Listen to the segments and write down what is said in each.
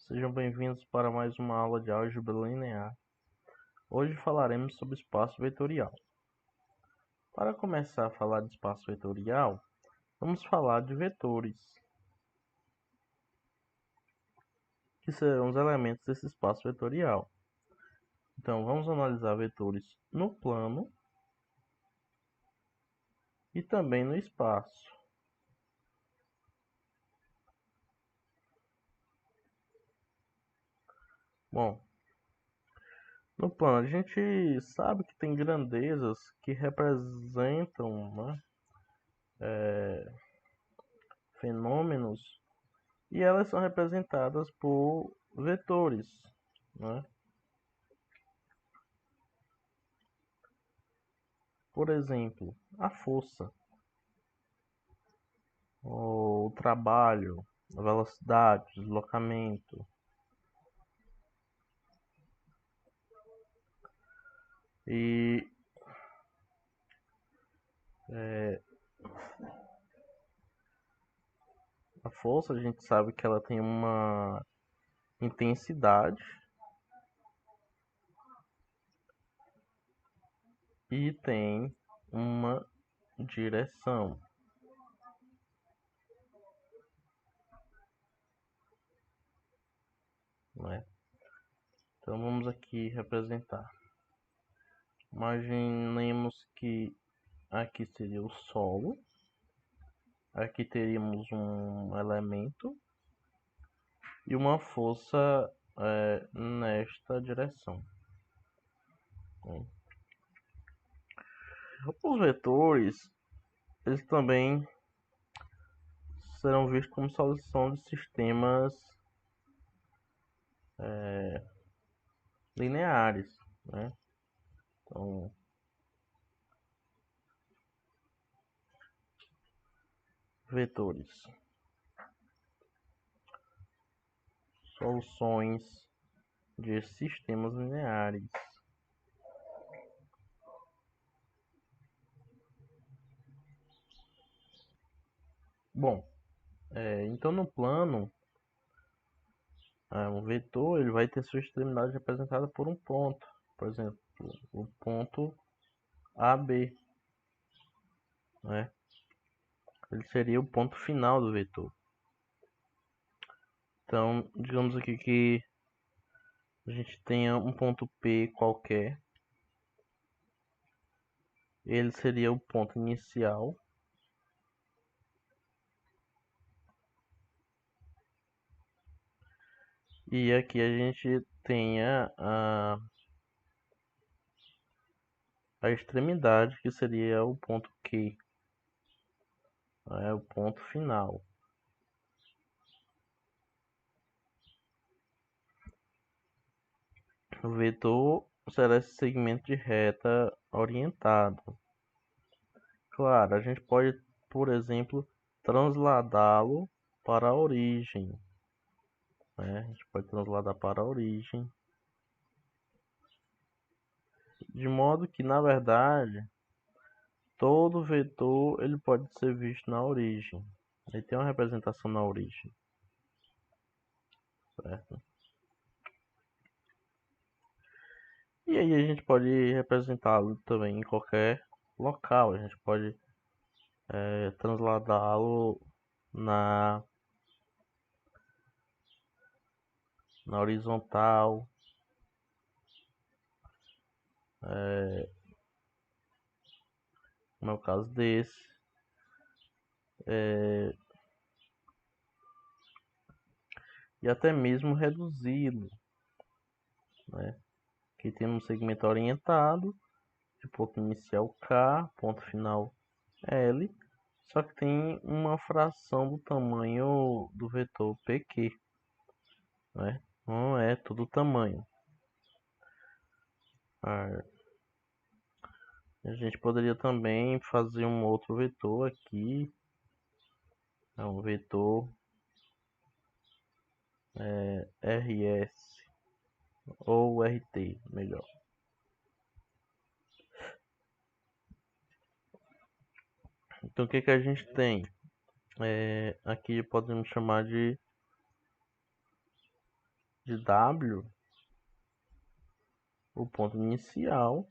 Sejam bem-vindos para mais uma aula de álgebra linear. Hoje falaremos sobre espaço vetorial. Para começar a falar de espaço vetorial, vamos falar de vetores, que serão os elementos desse espaço vetorial. Então, vamos analisar vetores no plano e também no espaço. Bom, no plano a gente sabe que tem grandezas que representam, fenômenos e elas são representadas por vetores, né? Por exemplo, a força, o trabalho, a velocidade, o deslocamento. E a força, a gente sabe que ela tem uma intensidade e tem uma direção, né? Então vamos aqui representar. Imaginemos que aqui seria o solo, aqui teríamos um elemento e uma força nesta direção. Bom, os vetores, eles também serão vistos como solução de sistemas lineares, né? Então, vetores, soluções de sistemas lineares. Bom, então no plano, um vetor ele vai ter sua extremidade representada por um ponto, por exemplo, o ponto AB, né? Ele seria o ponto final do vetor. Então, digamos aqui que a gente tenha um ponto P qualquer, ele seria o ponto inicial. E aqui a gente tem a extremidade, que seria o ponto Q, o ponto final. O vetor será esse segmento de reta orientado. Claro, a gente pode, por exemplo, transladá-lo para a origem, né? A gente pode transladar para a origem, de modo que, na verdade, todo vetor ele pode ser visto na origem. Ele tem uma representação na origem, certo? E aí a gente pode representá-lo também em qualquer local. A gente pode transladá-lo na, na horizontal, no caso desse. E até mesmo reduzi-lo, né? Aqui tem um segmento orientado, de ponto inicial K, ponto final L, só que tem uma fração do tamanho do vetor PQ, né? Não é todo o tamanho. A gente poderia também fazer um outro vetor aqui, um vetor RS ou RT, melhor. Então o que a gente tem? Aqui podemos chamar de de W o ponto inicial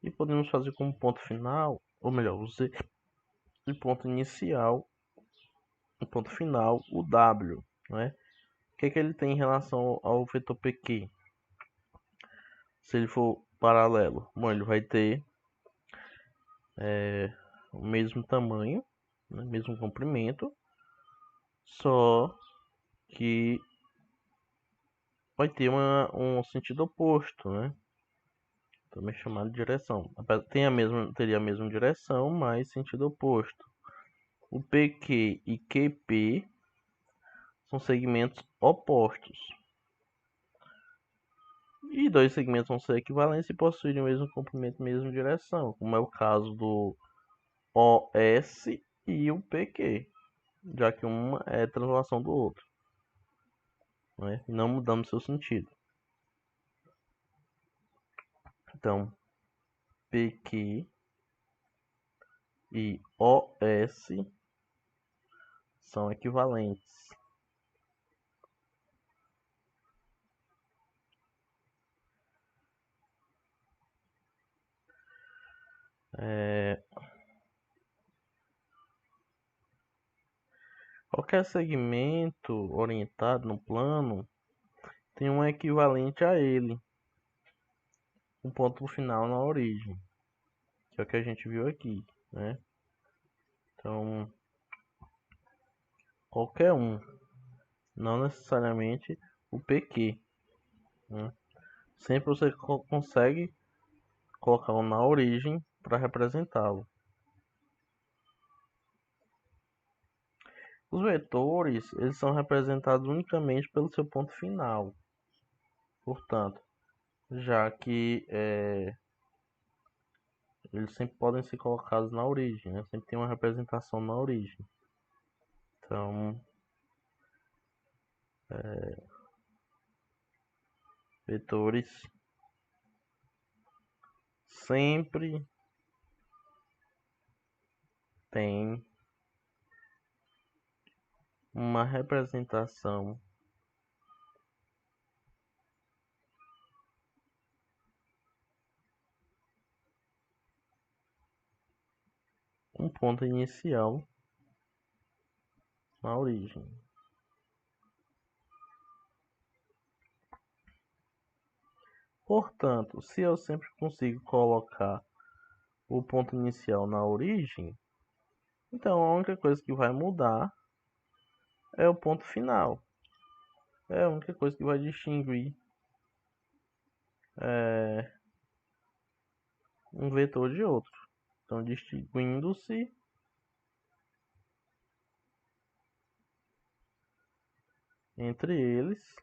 e podemos fazer como ponto final, ou melhor, o Z e ponto inicial, o ponto final, o W, né? O que ele tem em relação ao vetor PQ? Se ele for paralelo, bom, ele vai ter o mesmo tamanho, né, mesmo comprimento, só que vai ter um sentido oposto, né? Também chamado de direção. Teria a mesma direção, mas sentido oposto. O PQ e QP são segmentos opostos. E dois segmentos vão ser equivalentes e possuírem o mesmo comprimento e mesma direção, como é o caso do OS e o PQ, já que uma é translação do outro, né? Não mudamos seu sentido. Então, PQ e OS são equivalentes. Qualquer segmento orientado no plano tem um equivalente a ele, um ponto final na origem, que é o que a gente viu aqui, né? Então, qualquer um, não necessariamente o PQ, né? Sempre você consegue colocar um na origem para representá-lo. Os vetores, eles são representados unicamente pelo seu ponto final. Portanto, já que eles sempre podem ser colocados na origem, né? Sempre tem uma representação na origem. Então, vetores sempre têm uma representação um ponto inicial na origem. Portanto, se eu sempre consigo colocar o ponto inicial na origem, então a única coisa que vai mudar é o ponto final. É a única coisa que vai distinguir um vetor de outro. Então, distinguindo-se entre eles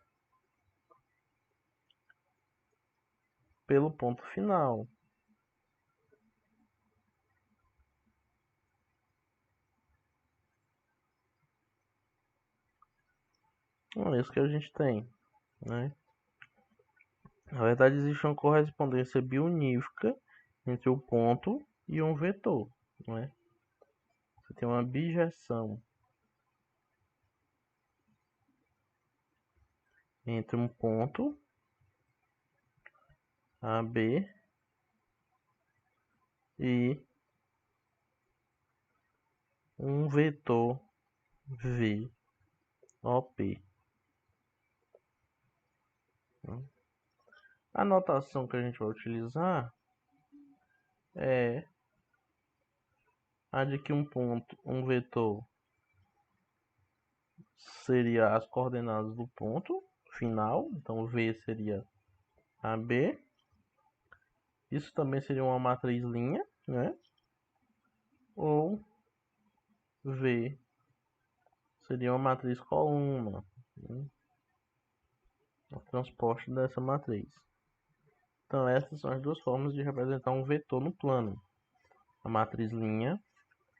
pelo ponto final. Então, é isso que a gente tem, né? Na verdade, existe uma correspondência biunífica entre o ponto e um vetor, né? Você tem uma bijeção entre um ponto AB e um vetor VOP. A notação que a gente vai utilizar é a de que um vetor seria as coordenadas do ponto final, então V seria AB. Isso também seria uma matriz linha, né? Ou V seria uma matriz coluna, né? O transporte dessa matriz. Então essas são as duas formas de representar um vetor no plano: a matriz linha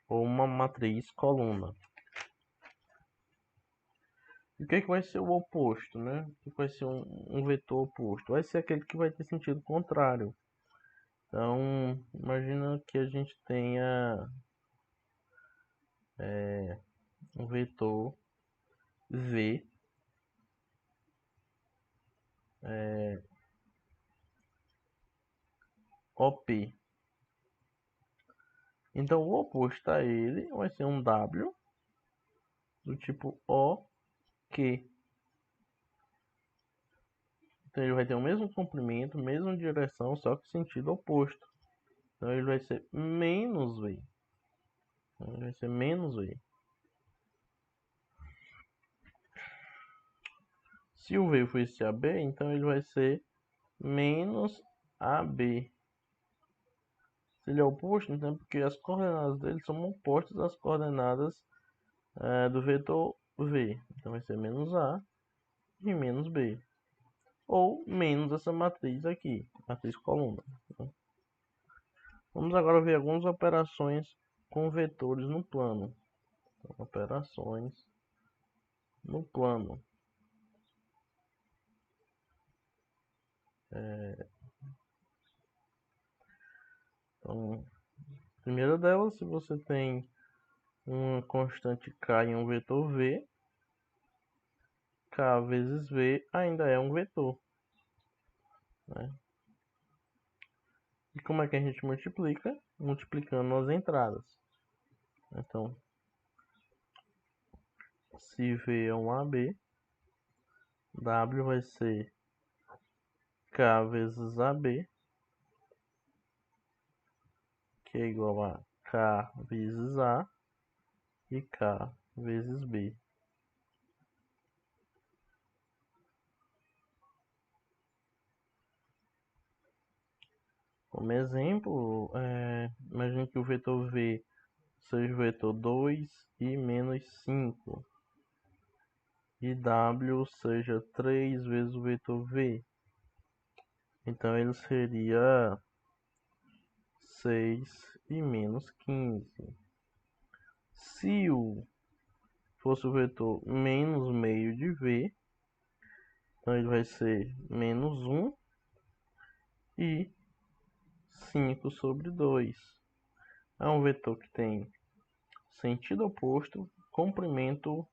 ou uma matriz coluna. E o que vai ser o oposto, né? O que vai ser um vetor oposto? Vai ser aquele que vai ter sentido contrário. Então, imagina que a gente tenha um vetor V OP. Então o oposto a ele vai ser um W do tipo OK. Então ele vai ter o mesmo comprimento, mesma direção, só que sentido oposto. Então ele vai ser menos V. Então, ele vai ser menos V. Se o V for esse AB, então ele vai ser menos AB. Se ele é oposto, então é porque as coordenadas dele são opostas às coordenadas do vetor V. Então vai ser menos A e menos B. Ou menos essa matriz aqui, matriz coluna. Vamos agora ver algumas operações com vetores no plano. Então, operações no plano. Então, a primeira delas, se você tem uma constante K em um vetor V, K vezes V ainda é um vetor, né? E como é que a gente multiplica? Multiplicando as entradas. Então, se V é um AB, W vai ser K vezes AB, que é igual a K vezes A e K vezes B. Como exemplo, imagine que o vetor V seja o vetor 2 e menos 5. E W seja 3 vezes o vetor V. Então ele seria 6 e menos 15. Se o fosse o vetor menos meio de V, então ele vai ser menos 1 e 5 sobre 2. É um vetor que tem sentido oposto, comprimento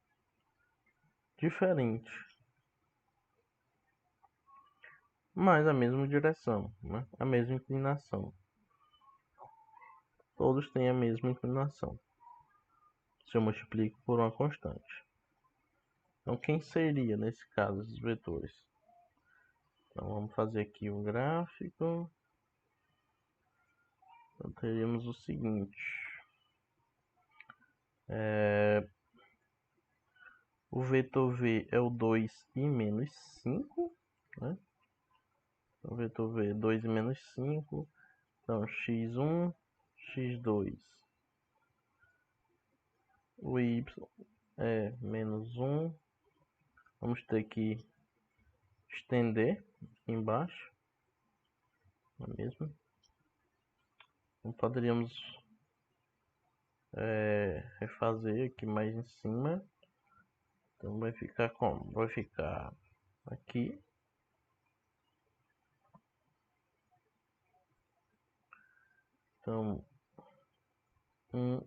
diferente, mas a mesma direção, né? A mesma inclinação. Todos têm a mesma inclinação, se eu multiplico por uma constante. Então, quem seria, nesse caso, os vetores? Então, vamos fazer aqui um gráfico. Então, teríamos o seguinte. O vetor V é o 2 e menos 5, né? O vetor V é 2 e menos 5. Então, x1, x2. O y é menos 1. Vamos ter que estender aqui embaixo. Não é mesmo? Então, poderíamos refazer aqui mais em cima. Então vai ficar como? Vai ficar aqui. Então, 1,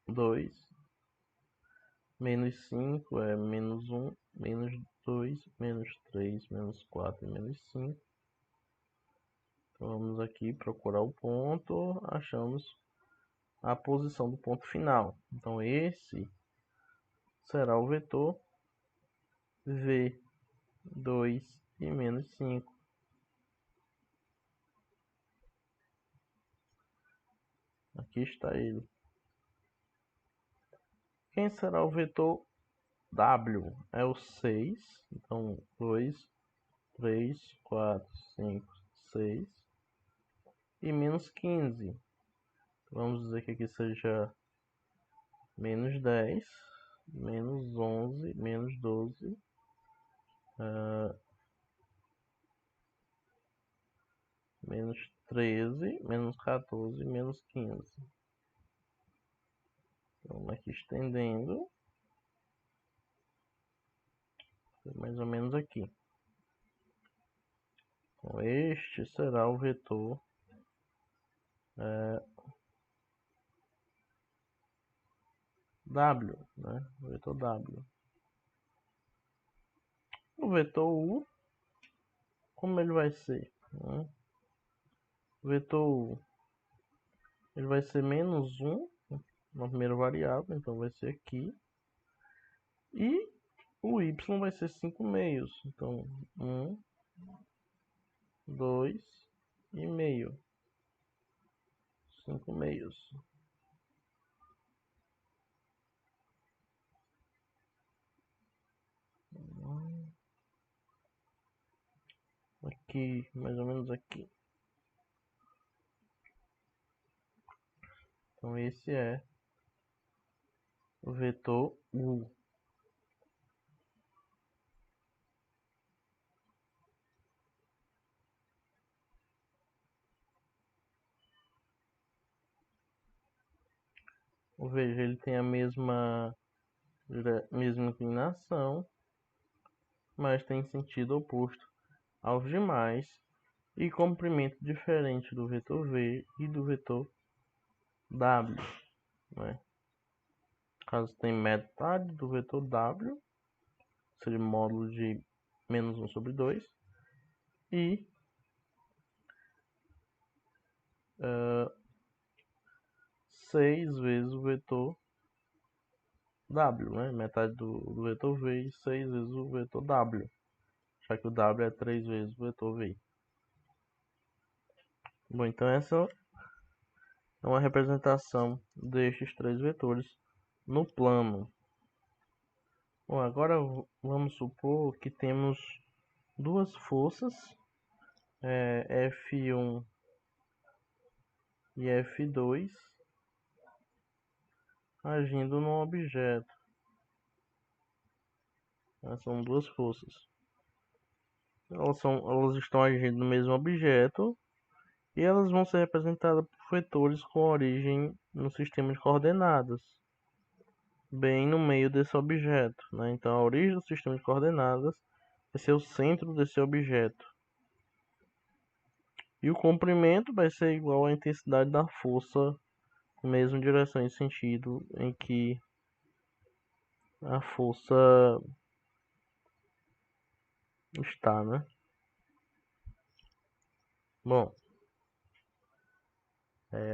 2, menos 5 é menos 1, menos 2, menos 3, menos 4 e menos 5. Então vamos aqui procurar o ponto, achamos a posição do ponto final. Então esse será o vetor V2 e menos 5. Aqui está ele. Quem será o vetor W? É o 6. Então 2, 3, 4, 5, 6 e menos 15. Vamos dizer que aqui seja menos 10, menos 11, menos 12, menos 13, menos 14, menos 15. Então aqui estendendo, mais ou menos aqui. Então este será o vetor W, né? O vetor W. O vetor U como ele vai ser? O vetor ele vai ser menos 1 na primeira variável, então vai ser aqui. E o y vai ser 5 meios, então 1, 2 e meio. 5 meios. Aqui, mais ou menos aqui. Então esse é o vetor U. Veja, ele tem a mesma inclinação, mas tem sentido oposto aos demais e comprimento diferente do vetor V e do vetor W, né? Caso tem metade do vetor W, seria módulo de menos 1 sobre 2, e 6 vezes o vetor W, né? Metade do vetor V e 6 vezes o vetor W, já que o W é 3 vezes o vetor V. Bom, então essa é uma representação destes três vetores no plano. Bom, agora vamos supor que temos duas forças, F1 e F2, agindo no objeto. São duas forças. Elas estão agindo no mesmo objeto e elas vão ser representadas por vetores com origem no sistema de coordenadas, bem no meio desse objeto, né? Então a origem do sistema de coordenadas vai ser o centro desse objeto. E o comprimento vai ser igual à intensidade da força, mesmo direção e sentido em que a força está, né? Bom,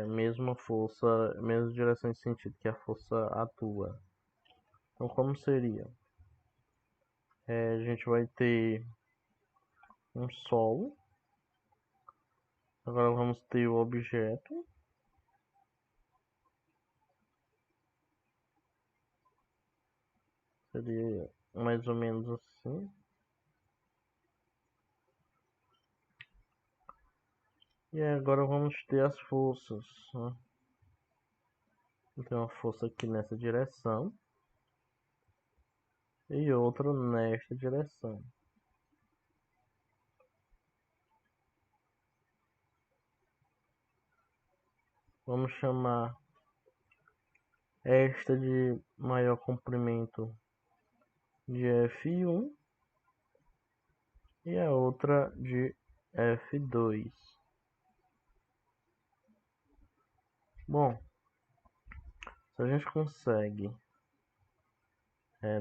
mesma força, mesma direção e sentido que a força atua. Então, como seria? A gente vai ter um solo. Agora vamos ter o objeto. Seria mais ou menos assim. E agora vamos ter as forças, né? Tem uma força aqui nessa direção e outra nesta direção. Vamos chamar esta de maior comprimento de F1 e a outra de F2. Bom, se a gente consegue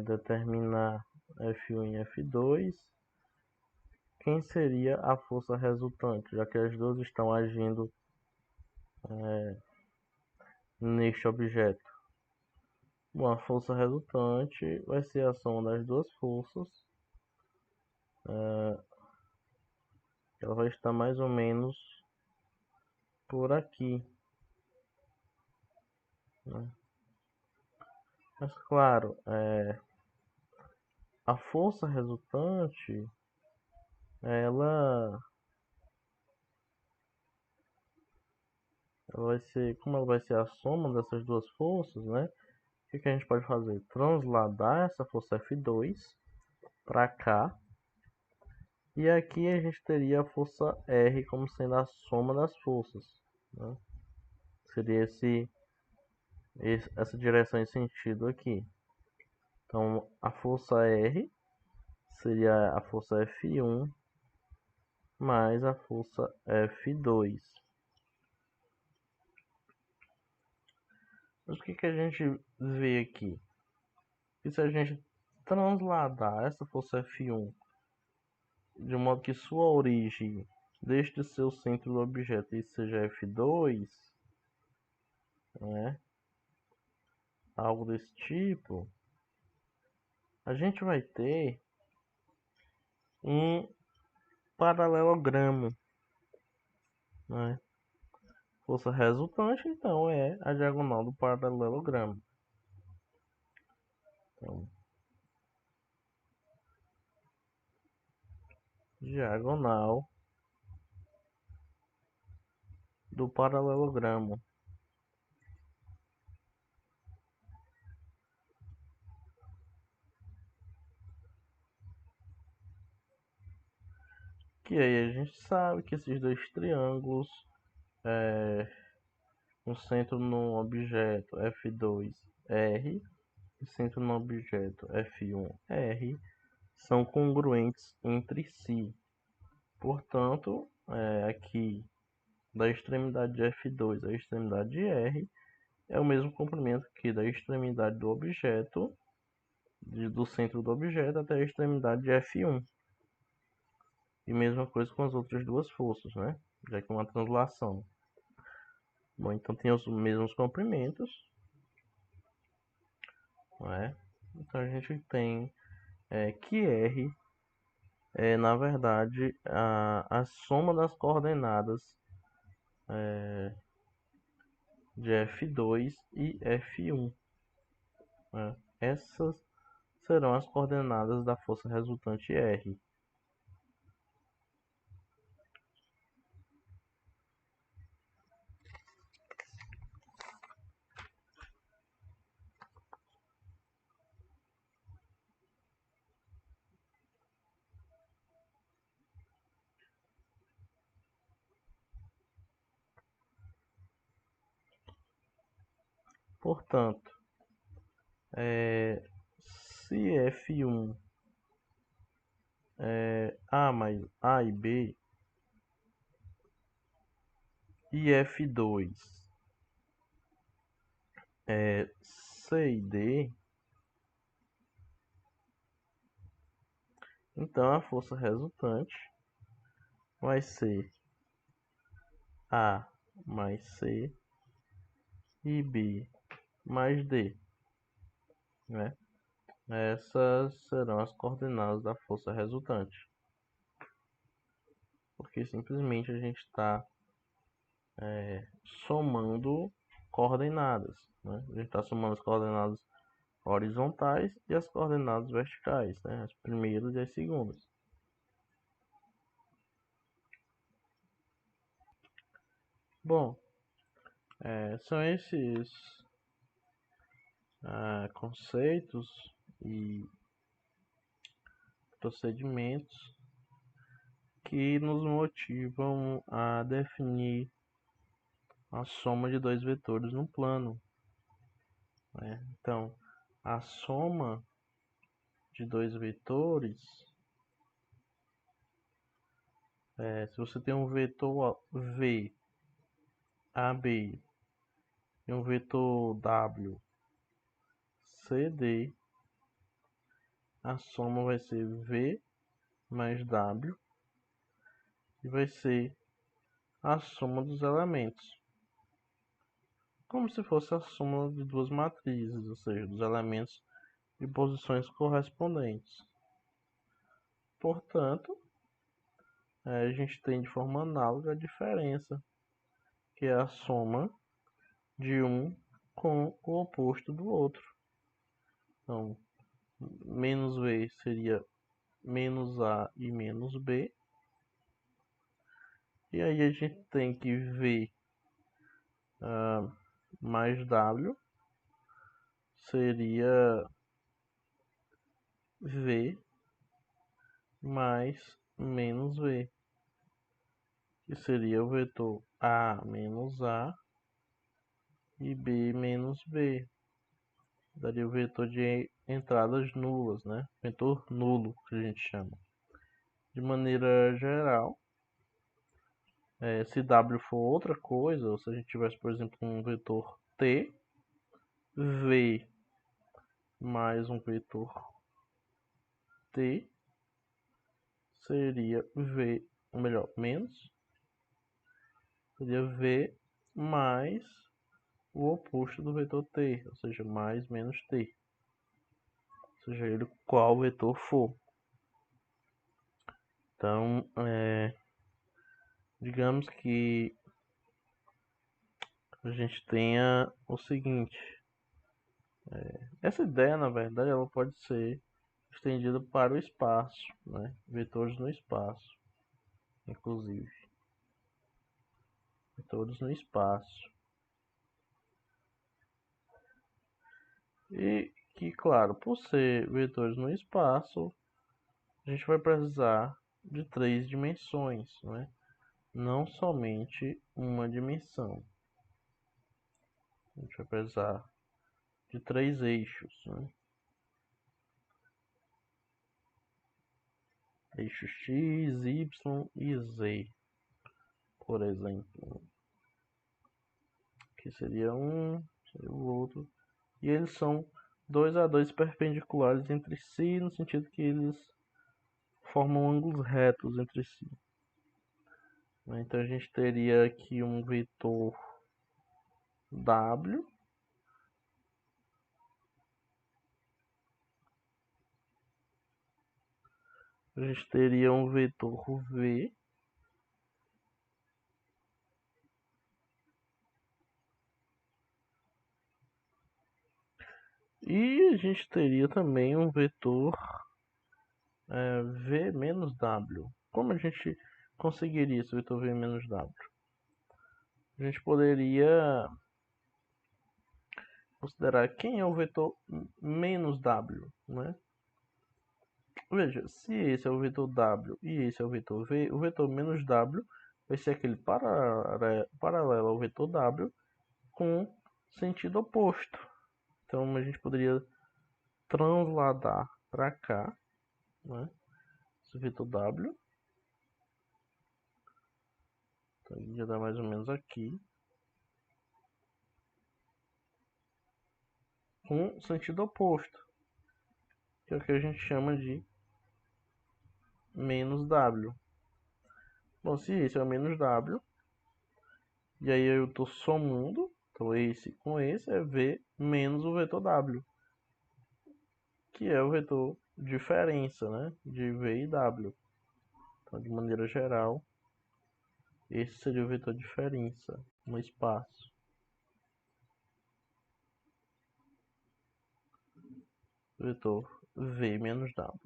determinar F1 e F2, quem seria a força resultante, já que as duas estão agindo neste objeto? Bom, a força resultante vai ser a soma das duas forças. Ela vai estar mais ou menos por aqui, né? Mas claro, a força resultante, ela vai ser, como ela vai ser a soma dessas duas forças, né? O que a gente pode fazer? Transladar essa força F2 para cá. E aqui a gente teria a força R como sendo a soma das forças, né? Seria essa direção e sentido aqui. Então a força R seria a força F1 mais a força F2. Mas o que a gente vê aqui? Que se a gente transladar essa força F1 de modo que sua origem deste seu centro do objeto seja F2, né? Algo desse tipo, a gente vai ter um paralelogramo, né? Força resultante, então, é a diagonal do paralelogramo. Então, diagonal do paralelogramo. Que aí a gente sabe que esses dois triângulos, um centro no objeto F2R e centro no objeto F1R, são congruentes entre si. Portanto, aqui da extremidade de F2 à extremidade de R é o mesmo comprimento que da extremidade do objeto, do centro do objeto até a extremidade de F1. E mesma coisa com as outras duas forças, né? Já que é uma translação. Bom, então tem os mesmos comprimentos, não é? Então a gente tem que R é, na verdade, a soma das coordenadas de F2 e F1. Né? Essas serão as coordenadas da força resultante R. Portanto, se F1 é A mais A e B, e F2 é C e D, então a força resultante vai ser A mais C e B mais D, né? Essas serão as coordenadas da força resultante. Porque simplesmente a gente está somando coordenadas, né? A gente está somando as coordenadas horizontais e as coordenadas verticais, né? As primeiras e as segundas. Bom, são esses conceitos e procedimentos que nos motivam a definir a soma de dois vetores no plano, né? Então, a soma de dois vetores, se você tem um vetor V, AB, e um vetor W, CD, a soma vai ser V mais W e vai ser a soma dos elementos, como se fosse a soma de duas matrizes, ou seja, dos elementos de posições correspondentes. Portanto, a gente tem de forma análoga a diferença, que é a soma de um com o oposto do outro. Então, menos V seria menos A e menos B. E aí a gente tem que V mais W seria V mais menos V, que seria o vetor A menos A e B menos B. Daria o vetor de entradas nulas, né? Vetor nulo, que a gente chama. De maneira geral, se W for outra coisa, ou se a gente tivesse, por exemplo, um vetor T, V mais um vetor T seria V, ou melhor, menos, seria V mais o oposto do vetor t, ou seja, mais menos t, seja ele qual vetor for. Então, digamos que a gente tenha o seguinte, essa ideia, na verdade, ela pode ser estendida para o espaço, né? Vetores no espaço, inclusive, vetores no espaço. E que, claro, por ser vetores no espaço, a gente vai precisar de 3 dimensões, né? Não somente uma dimensão. A gente vai precisar de 3 eixos, né? Eixo X, Y e Z, por exemplo. Que seria um, seria o outro. E eles são 2 a 2 perpendiculares entre si, no sentido que eles formam ângulos retos entre si. Então a gente teria aqui um vetor W, a gente teria um vetor V, e a gente teria também um vetor V menos W. Como a gente conseguiria esse vetor V menos W? A gente poderia considerar quem é o vetor menos W, né? Veja, se esse é o vetor W e esse é o vetor V, o vetor menos W vai ser aquele paralelo ao vetor W com sentido oposto. Então a gente poderia transladar para cá, né? Esse vetor W. Então ele já dá mais ou menos aqui. Com sentido oposto. Que é o que a gente chama de menos W. Bom, se esse é o menos W, e aí eu estou somando, então esse com esse é V menos o vetor W, que é o vetor diferença, né, de V e W. Então, de maneira geral, esse seria o vetor diferença no espaço. Vetor V menos W.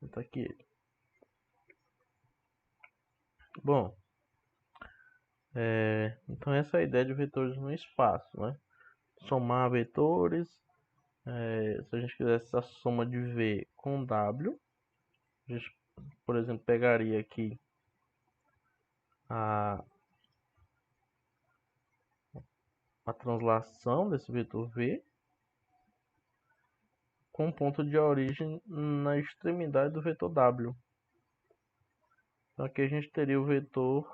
Então aqui ele. Bom, então essa é a ideia de vetores no espaço, né? Somar vetores. Se a gente quisesse essa soma de V com W, a gente, por exemplo, pegaria aqui a translação desse vetor V com ponto de origem na extremidade do vetor W. Então aqui a gente teria o vetor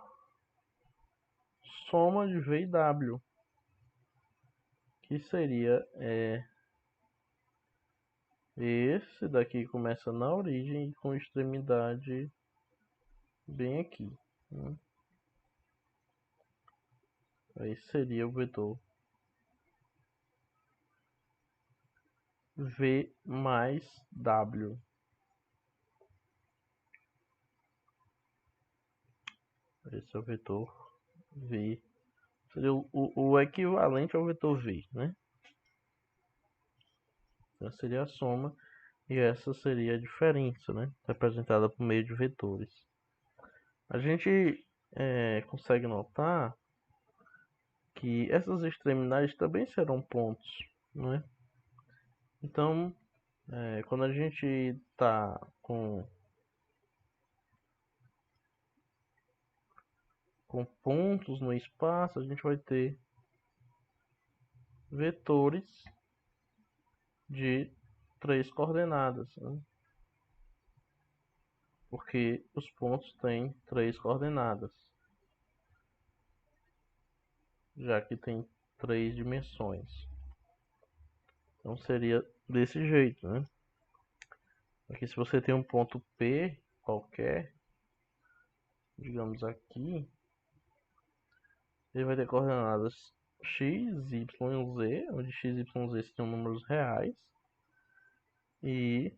soma de V e W, que seria esse daqui começa na origem e com extremidade bem aqui, né? Aí seria o vetor V mais W. Esse é o vetor V. Seria o equivalente ao vetor V, né? Essa seria a soma e essa seria a diferença, né? Representada por meio de vetores. A gente consegue notar que essas extremidades também serão pontos, né? Então, quando a gente está com pontos no espaço, a gente vai ter vetores de 3 coordenadas, né? Porque os pontos têm 3 coordenadas, já que tem 3 dimensões. Então seria desse jeito, né? Aqui se você tem um ponto P qualquer, digamos aqui, ele vai ter coordenadas x, y e z, onde x, y e z são números reais, e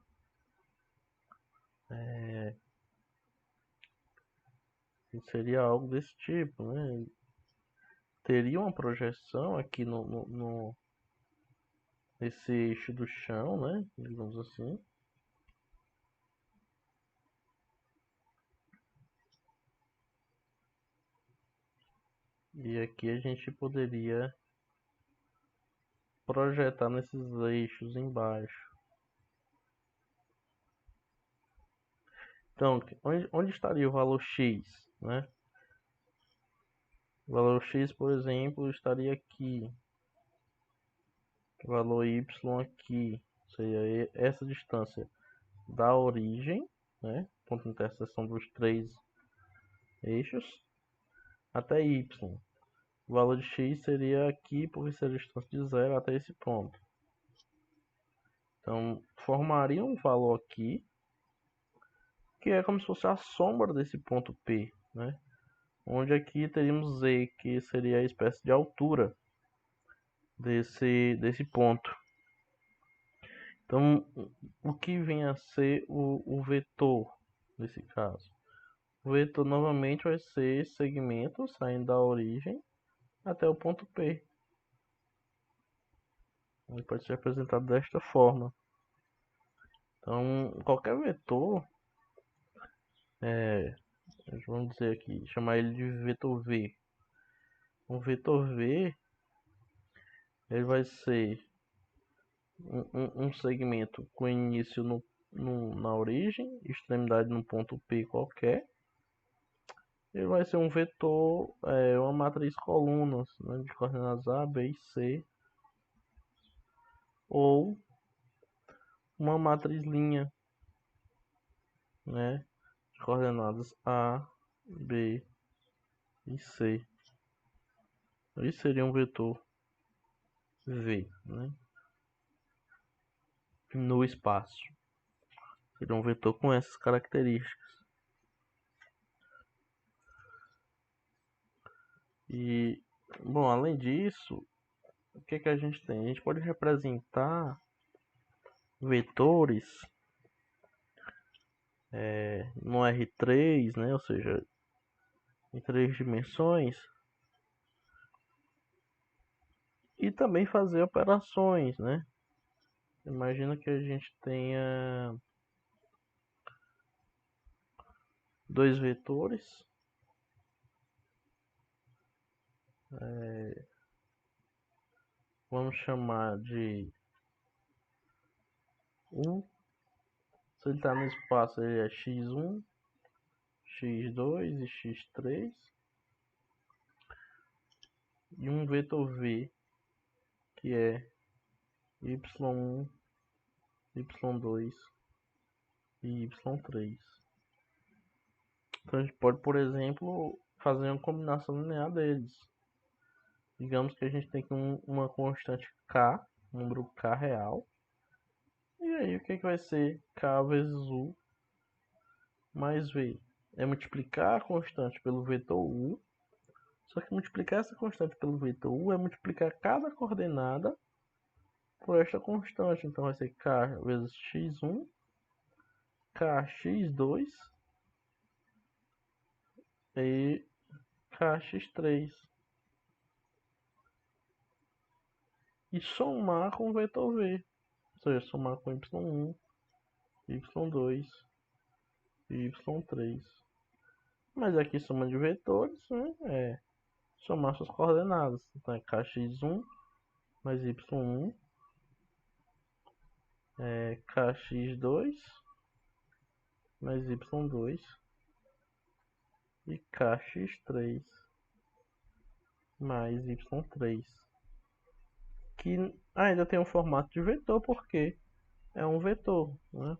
seria algo desse tipo, né? Teria uma projeção aqui nesse eixo do chão, né? Digamos assim. E aqui a gente poderia projetar nesses eixos embaixo. Então, onde estaria o valor x, né? O valor x, por exemplo, estaria aqui. O valor y aqui. Seria essa distância da origem, né? Ponto de interseção dos três eixos, até y. O valor de x seria aqui, porque seria a distância de 0 até esse ponto. Então, formaria um valor aqui, que é como se fosse a sombra desse ponto P, né? Onde aqui teríamos Z, que seria a espécie de altura desse ponto. Então, o que vem a ser o vetor nesse caso? O vetor novamente vai ser esse segmento saindo da origem até o ponto P. Ele pode ser representado desta forma. Então, qualquer vetor, vamos dizer aqui, chamar ele de vetor V. Um vetor V, ele vai ser um segmento com início na origem, extremidade no ponto P qualquer. Ele vai ser um vetor, uma matriz colunas, né, de coordenadas A, B e C, ou uma matriz linha, né, de coordenadas A, B e C. Isso seria um vetor V, né, no espaço. Seria um vetor com essas características. E, bom, além disso, o que que a gente tem? A gente pode representar vetores no R3, né? Ou seja, em 3 dimensões, e também fazer operações, né? Imagina que a gente tenha dois vetores, vamos chamar de 1. Se ele está no espaço, ele é x1, x2 e x3. E um vetor v, que é y1, y2 e y3. Então a gente pode, por exemplo, fazer uma combinação linear deles. Digamos que a gente tem uma constante k, um número k real. E aí o que vai ser k vezes u mais v? É multiplicar a constante pelo vetor u. Só que multiplicar essa constante pelo vetor u é multiplicar cada coordenada por esta constante. Então vai ser k vezes x1, kx2 e kx3. E somar com o vetor v. Ou seja, somar com y1, y2 e y3. Mas aqui soma de vetores, né? Somar suas coordenadas. Então é kx1 mais y1 kx2 mais y2 e kx3 mais y3. Que ainda tem um formato de vetor porque é um vetor, né?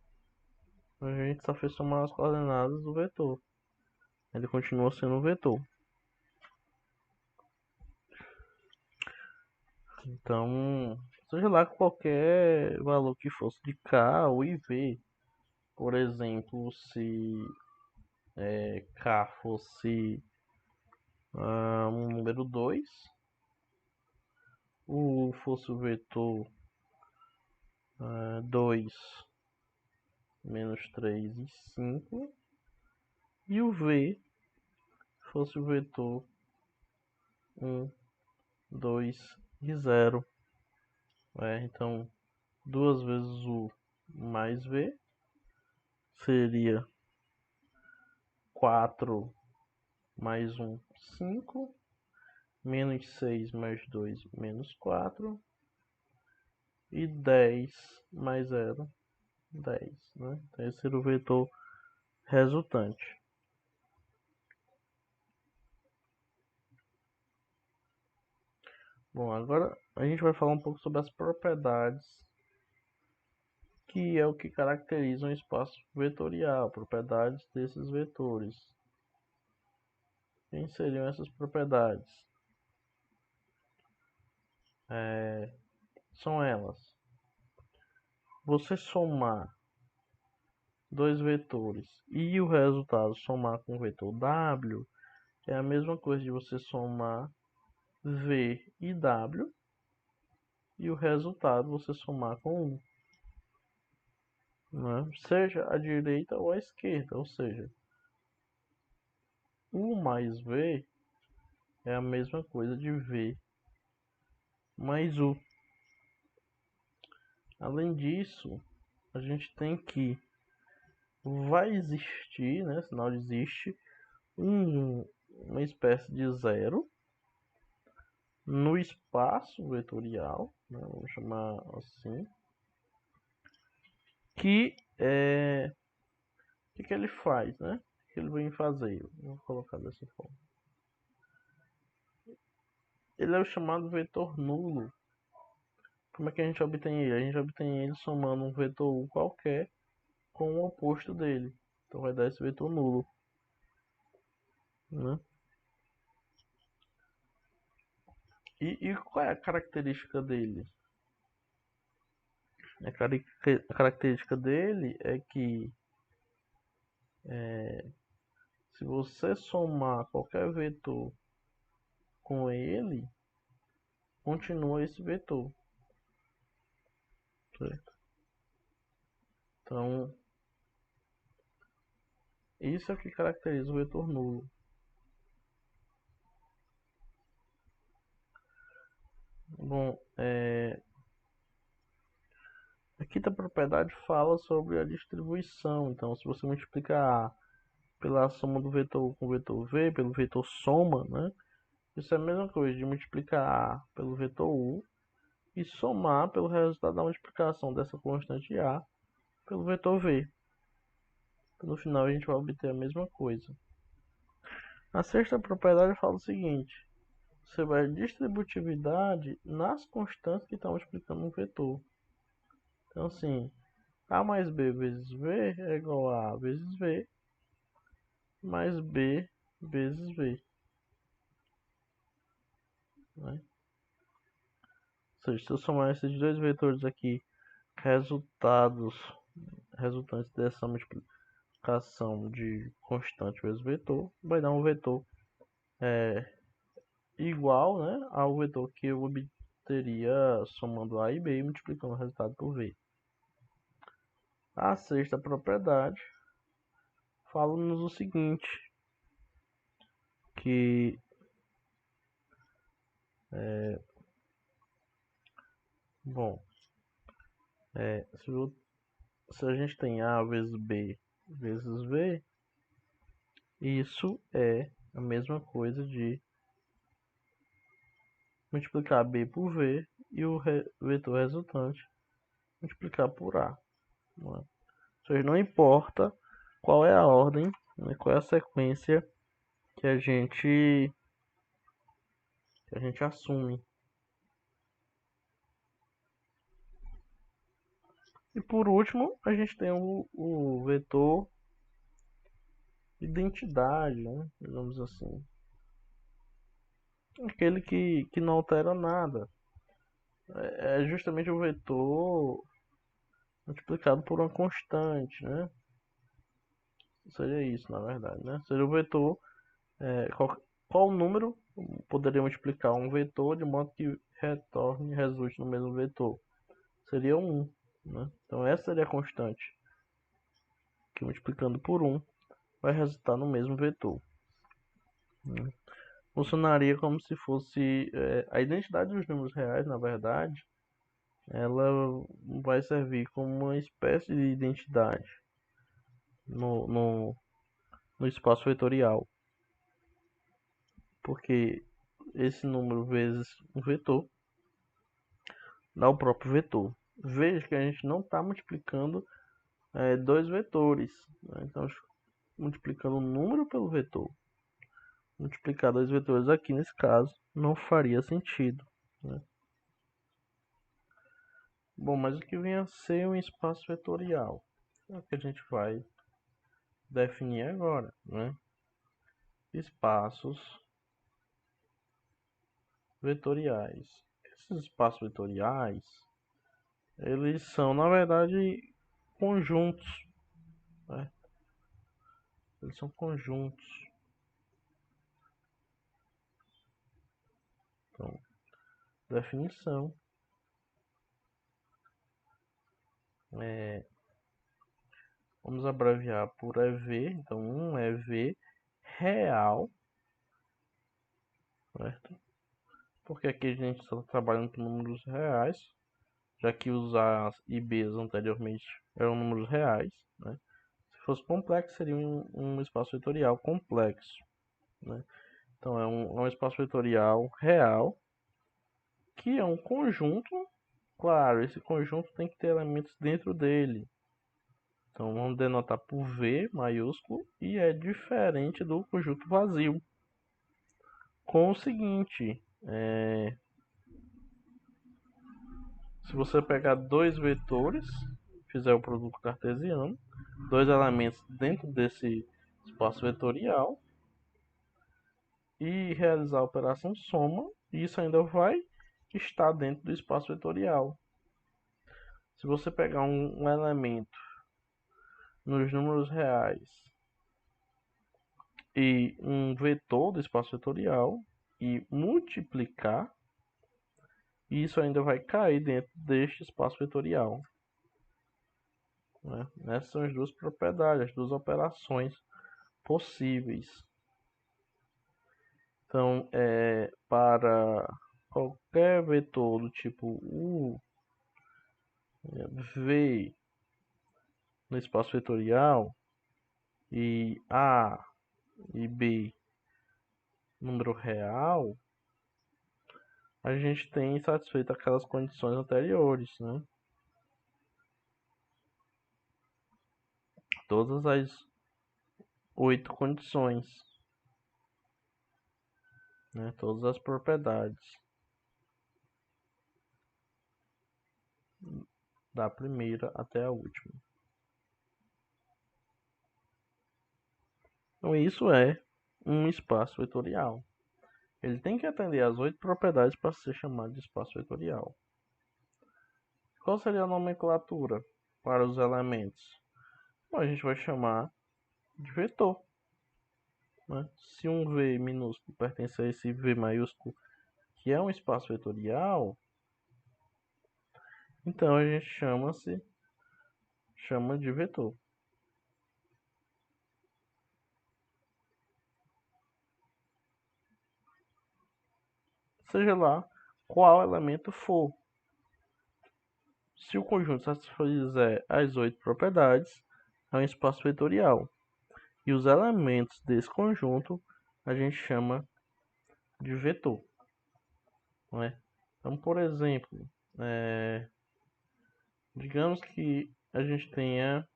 A gente só fez somar as coordenadas do vetor. Ele continua sendo um vetor. Então, seja lá qualquer valor que fosse de k ou iv. Por exemplo, se k fosse um número 2, o U fosse o vetor 2, menos 3 e 5, e o V fosse o vetor 1, 2 e 0. Então, 2 vezes U mais V seria 4 mais 1, 5, menos 6 mais 2, menos 4, e 10 mais 0, 10. Né? Então, esse seria o vetor resultante. Bom, agora a gente vai falar um pouco sobre as propriedades, que é o que caracteriza um espaço vetorial, propriedades desses vetores. Quem seriam essas propriedades? São elas: você somar dois vetores e o resultado somar com o vetor W é a mesma coisa de você somar V e W e o resultado você somar com U, né? Seja à direita ou à esquerda, ou seja, U mais V é a mesma coisa de V mais U. Além disso, a gente tem que vai existir, né, sinal existe, uma espécie de zero no espaço vetorial, né, vamos chamar assim, que o que ele faz, né? O que ele vem fazer? Vou colocar dessa forma. Ele é o chamado vetor nulo. Como é que a gente obtém ele? A gente obtém ele somando um vetor U qualquer com o oposto dele. Então vai dar esse vetor nulo, né? E qual é a característica dele? A característica dele é que se você somar qualquer vetor com ele, continua esse vetor, certo? Então, isso é o que caracteriza o vetor nulo. Bom, a quinta propriedade fala sobre a distribuição. Então, se você multiplicar A pela soma do vetor U com o vetor V, pelo vetor soma, né? Isso é a mesma coisa de multiplicar A pelo vetor U e somar pelo resultado da multiplicação dessa constante A pelo vetor V. No final a gente vai obter a mesma coisa. A sexta propriedade fala o seguinte: você vai distributividade nas constantes que estão multiplicando um vetor. Então, assim, A mais B vezes V é igual a vezes V mais B vezes V. Né? Ou seja, se eu somar esses dois vetores aqui, resultantes dessa multiplicação de constante vezes vetor, vai dar um vetor igual, né, ao vetor que eu obteria somando A e B e multiplicando o resultado por V. A sexta propriedade fala-nos o seguinte, que bom, se a gente tem A vezes B vezes V, isso é a mesma coisa de multiplicar B por V e o vetor resultante multiplicar por A. Não é? Ou seja, não importa qual é a ordem, né, qual é a sequência que a gente assume. E por último, a gente tem o vetor identidade, né, digamos assim. Aquele que não altera nada. é justamente o vetor multiplicado por uma constante, né? Seria isso, na verdade, né? Seria o vetor, qual número poderíamos multiplicar um vetor de modo que resulte no mesmo vetor? Seria 1, né? Então essa seria a constante, que multiplicando por 1 vai resultar no mesmo vetor, né? Funcionaria como se fosse a identidade dos números reais, na verdade, ela vai servir como uma espécie de identidade no espaço vetorial, porque esse número vezes um vetor dá o próprio vetor. Veja que a gente não está multiplicando dois vetores, né? Então, multiplicando o número pelo vetor. Multiplicar dois vetores aqui, nesse caso, não faria sentido, né? Bom, mas o que vem a ser um espaço vetorial? É o que a gente vai definir agora, né? Espaços vetoriais. Esses espaços vetoriais, eles são, na verdade, conjuntos, né? Eles são conjuntos. Então, definição. Vamos abreviar por EV. Então, um EV real, certo? Porque aqui a gente está trabalhando com números reais, já que os A's e B's anteriormente eram números reais, né? Se fosse complexo, seria um espaço vetorial complexo, né? Então, é um espaço vetorial real, que é um conjunto. Claro, esse conjunto tem que ter elementos dentro dele. Então, vamos denotar por V maiúsculo, e é diferente do conjunto vazio. Com o seguinte, se você pegar dois vetores, fizer o produto cartesiano, dois elementos dentro desse espaço vetorial, e realizar a operação soma, isso ainda vai estar dentro do espaço vetorial. Se você pegar um elemento nos números reais e um vetor do espaço vetorial e multiplicar, isso ainda vai cair dentro deste espaço vetorial, né? Essas são as duas propriedades, as duas operações possíveis. Então, para qualquer vetor do tipo U, V no espaço vetorial e A e B número real, a gente tem satisfeito aquelas condições anteriores, né? Todas as 8 condições, né? Todas as propriedades da primeira até a última. Então isso é um espaço vetorial. Ele tem que atender às 8 propriedades para ser chamado de espaço vetorial. Qual seria a nomenclatura para os elementos? Bom, a gente vai chamar de vetor, né? Se um V minúsculo pertence a esse V maiúsculo, que é um espaço vetorial, então a gente chama de vetor. Seja lá qual elemento for. Se o conjunto satisfizer as 8 propriedades, é um espaço vetorial. E os elementos desse conjunto a gente chama de vetor, não é? Então, por exemplo, digamos que a gente tenha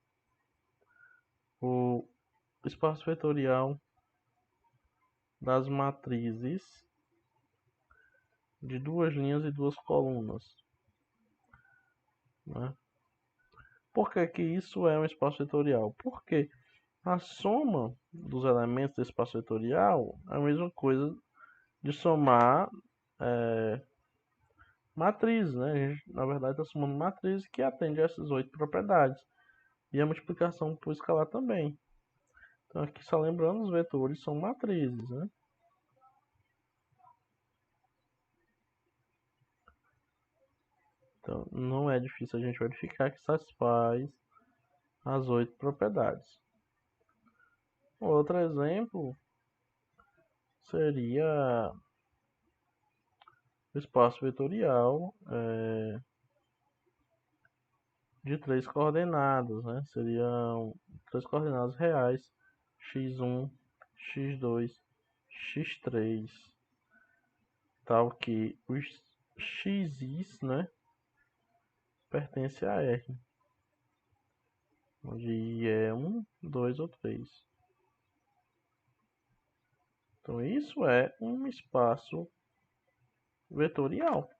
o espaço vetorial das matrizes de duas linhas e duas colunas, né? Por que que isso é um espaço vetorial? Porque a soma dos elementos desse espaço vetorial é a mesma coisa de somar matrizes, né? A gente, na verdade, está somando matrizes que atendem a essas 8 propriedades. E a multiplicação por escalar também. Então, aqui só lembrando, os vetores são matrizes, né? Então, não é difícil a gente verificar que satisfaz as 8 propriedades. Outro exemplo seria o espaço vetorial de 3 coordenadas, né? Seriam 3 coordenadas reais, x1, x2, x3, tal que os x's, né, pertence a R, onde I é 1, 2 ou 3. Então isso é um espaço vetorial.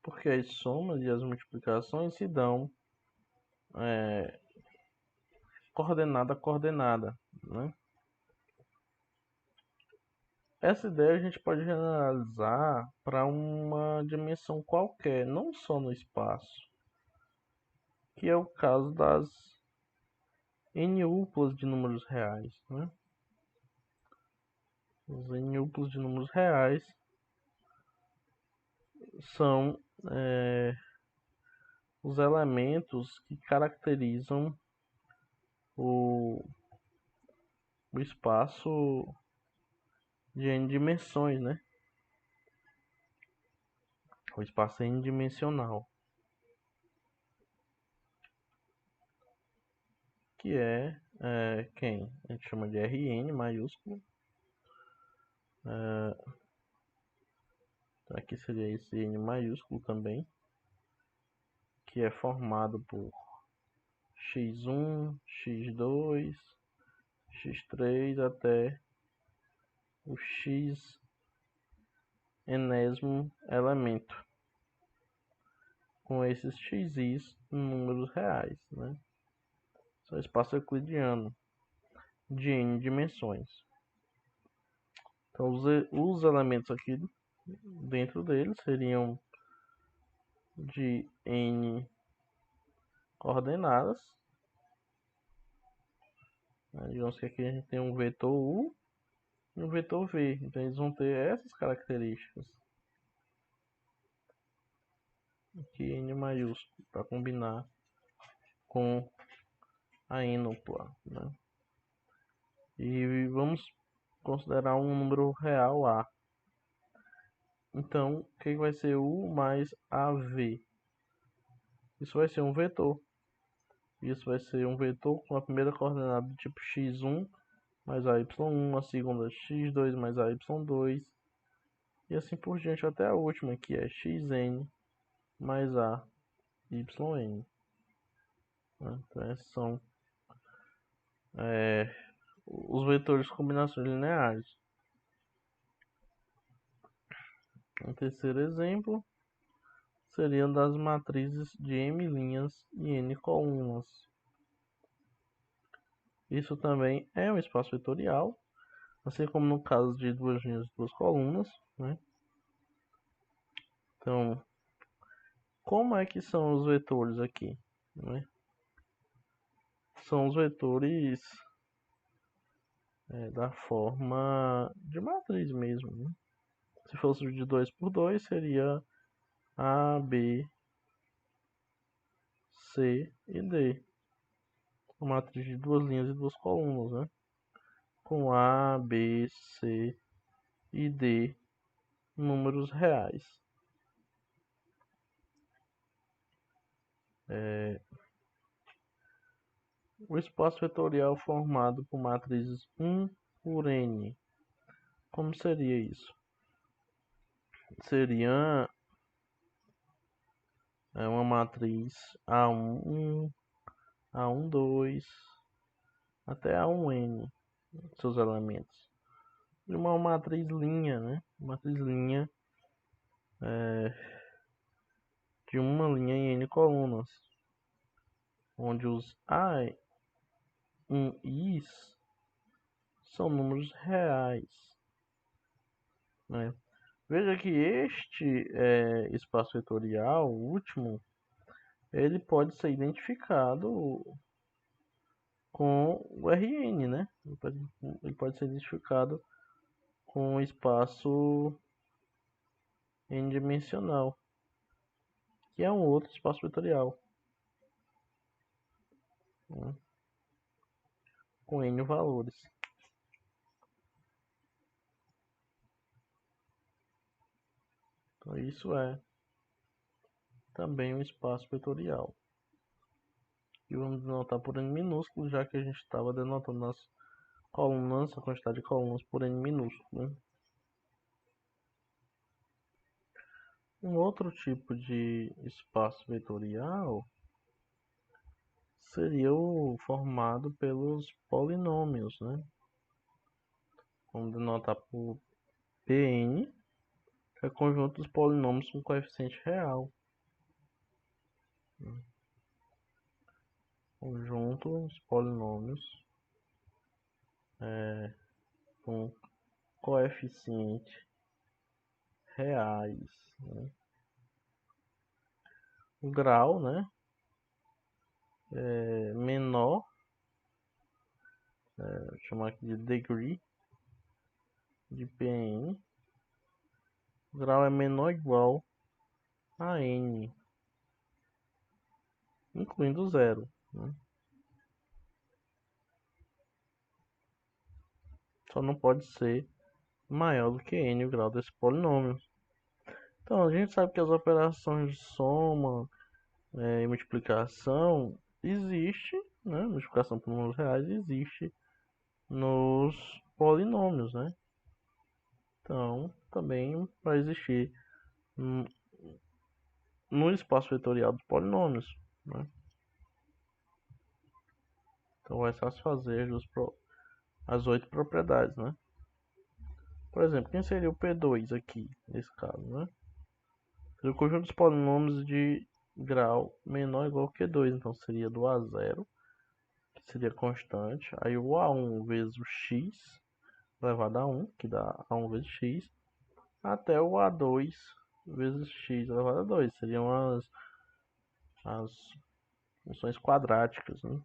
Porque as somas e as multiplicações se dão coordenada a coordenada, né? Essa ideia a gente pode generalizar para uma dimensão qualquer, não só no espaço, que é o caso das n-uplas de números reais, né? Os n-uplas de números reais são os elementos que caracterizam o, o espaço de n dimensões, né? O espaço é n-dimensional, que é quem a gente chama de Rn maiúsculo. Aqui seria esse n maiúsculo também, que é formado por x1, x2, x3 até o x enésimo elemento, com esses x's em números reais, né? Só espaço euclidiano de n dimensões. Então os elementos aqui dentro deles seriam de n coordenadas. Digamos que aqui a gente tem um vetor u e um vetor v. Então eles vão ter essas características. Aqui n maiúsculo para combinar com a n-upla, né? E vamos considerar um número real a. Então, o que vai ser u mais av? Isso vai ser um vetor. Isso vai ser um vetor com a primeira coordenada do tipo x1 mais ay1, a segunda x2 mais ay2, e assim por diante até a última, que é xn mais ayn. Então, esses são os vetores de combinações lineares. Um terceiro exemplo seria das matrizes de m linhas e n colunas. Isso também é um espaço vetorial, assim como no caso de duas linhas e duas colunas, né? Então, como é que são os vetores aqui, né? São os vetores da forma de matriz mesmo, né? Se fosse de 2 por 2, seria A, B, C e D. Uma matriz de duas linhas e duas colunas, né? Com A, B, C e D números reais. O espaço vetorial formado por matrizes 1 por N. Como seria isso? Seria uma matriz A11, A12 até A1N, seus elementos. E uma matriz linha, né? Matriz linha de uma linha em N colunas, onde os A1Is são números reais, né? Veja que este espaço vetorial, o último, ele pode ser identificado com o Rn, né? Ele pode ser identificado com o espaço n-dimensional, que é um outro espaço vetorial, né? Com n valores. Então isso é também um espaço vetorial. E vamos denotar por n minúsculo, já que a gente estava denotando nas colunas, a quantidade de colunas por n minúsculo, né? Um outro tipo de espaço vetorial seria o formado pelos polinômios, né? Vamos denotar por Pn, que é o conjunto dos polinômios com coeficiente real. Conjunto dos polinômios com coeficiente reais, né? O grau, né, é menor, vou chamar aqui de degree de Pn. O grau é menor ou igual a n, incluindo zero, né? Só não pode ser maior do que n o grau desse polinômio. Então a gente sabe que as operações de soma e multiplicação existe, né? Multiplicação por números reais existe nos polinômios, né? Então também vai existir no espaço vetorial dos polinômios, né? Então vai satisfazer as 8 propriedades, né? Por exemplo, quem seria o P2 aqui, nesse caso, né? Seria o conjunto dos polinômios de grau menor ou igual que 2, então seria do A0, que seria constante, aí o A1 vezes o x elevado a 1, que dá A1 vezes x, até o A2 vezes x elevado a 2, seriam as funções quadráticas, né?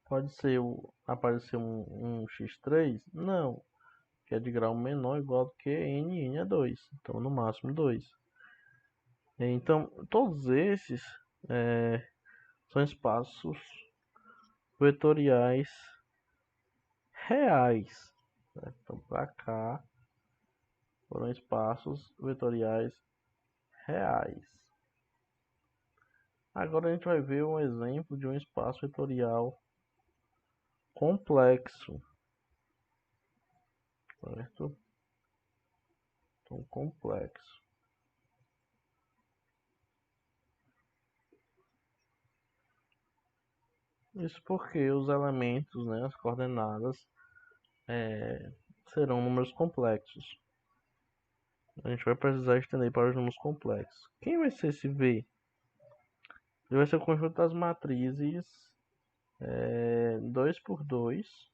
Pode ser aparecer um x3? Não, que é de grau menor ou igual do que n é 2, então no máximo 2. Então, todos esses são espaços vetoriais reais, certo? Então, para cá foram espaços vetoriais reais. Agora a gente vai ver um exemplo de um espaço vetorial complexo, certo? Então, complexo. Isso porque os elementos, né, as coordenadas, serão números complexos. A gente vai precisar estender para os números complexos. Quem vai ser esse V? Ele vai ser o conjunto das matrizes 2 por 2,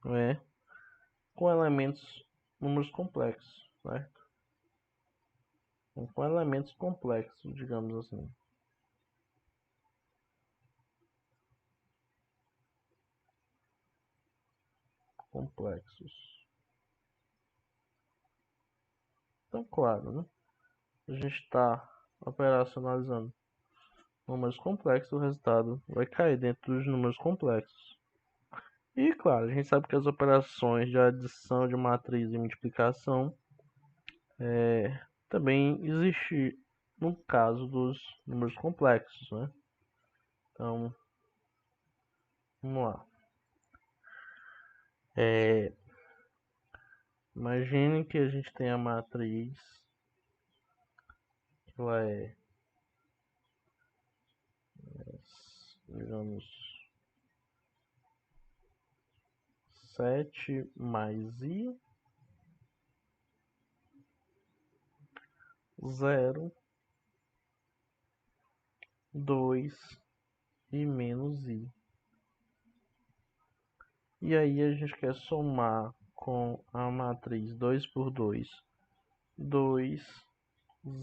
né, com elementos, números complexos, certo? Com elementos complexos, digamos assim. Complexos. Então, claro, né? A gente está operacionalizando números complexos, o resultado vai cair dentro dos números complexos. E, claro, a gente sabe que as operações de adição de matriz e multiplicação também existem no caso dos números complexos, né? Então, vamos lá. Imagine que a gente tem a matriz que ela é, digamos, 7 mais i, 0, 2 e menos i. E aí a gente quer somar com a matriz 2 por 2, 2,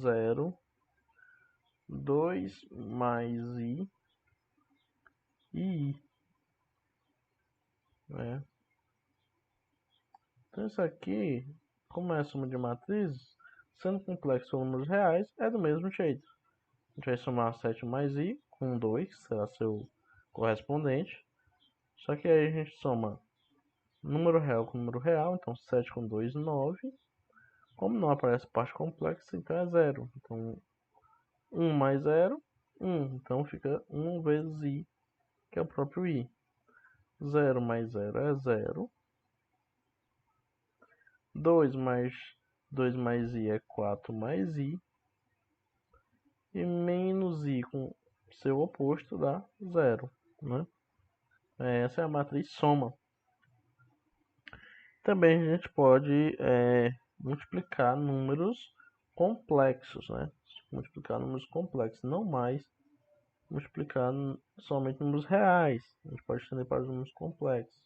0, 2 mais i e i, né? Então isso aqui, como é a soma de matrizes, sendo complexo ou números reais, é do mesmo jeito. A gente vai somar 7 mais i com 2, que será seu correspondente. Só que aí a gente soma número real com número real, então 7 com 2, 9. Como não aparece parte complexa, então é 0. Então 1 mais 0, 1. Então fica 1 vezes i, que é o próprio i. 0 mais 0 é 0. 2 mais i é 4 mais i. E menos i com seu oposto dá 0, né? Essa é a matriz soma. Também a gente pode multiplicar números complexos, né? Multiplicar números complexos, não mais multiplicar somente números reais. A gente pode estender para os números complexos.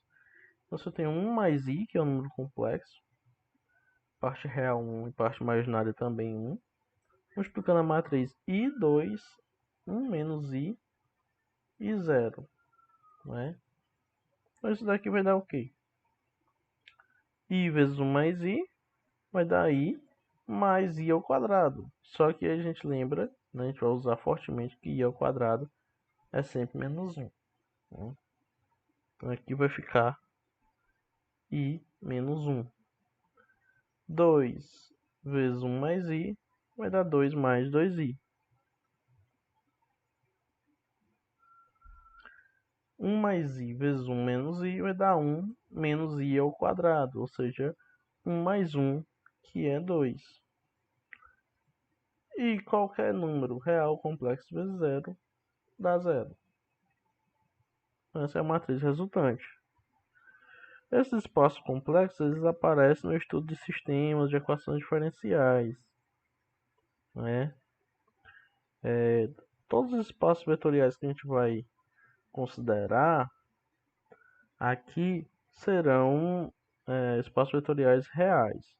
Então, se eu tenho 1 mais i, que é um número complexo, parte real 1 e parte imaginária também 1, multiplicando a matriz i2, 1 menos i e 0, né? Então, isso daqui vai dar o quê? I vezes 1 mais i vai dar i mais i ao quadrado. Só que a gente lembra, né, a gente vai usar fortemente que i ao quadrado é sempre menos 1. Né? Então aqui vai ficar i menos 1. 2 vezes 1 mais i vai dar 2 mais 2i. 1 mais i vezes 1 menos i vai dar 1 menos i ao quadrado, ou seja, 1 mais 1, que é 2. E qualquer número real complexo vezes 0 dá 0. Essa é a matriz resultante. Esses espaços complexos eles aparecem no estudo de sistemas de equações diferenciais, né? Todos os espaços vetoriais que a gente vai considerar aqui serão espaços vetoriais reais.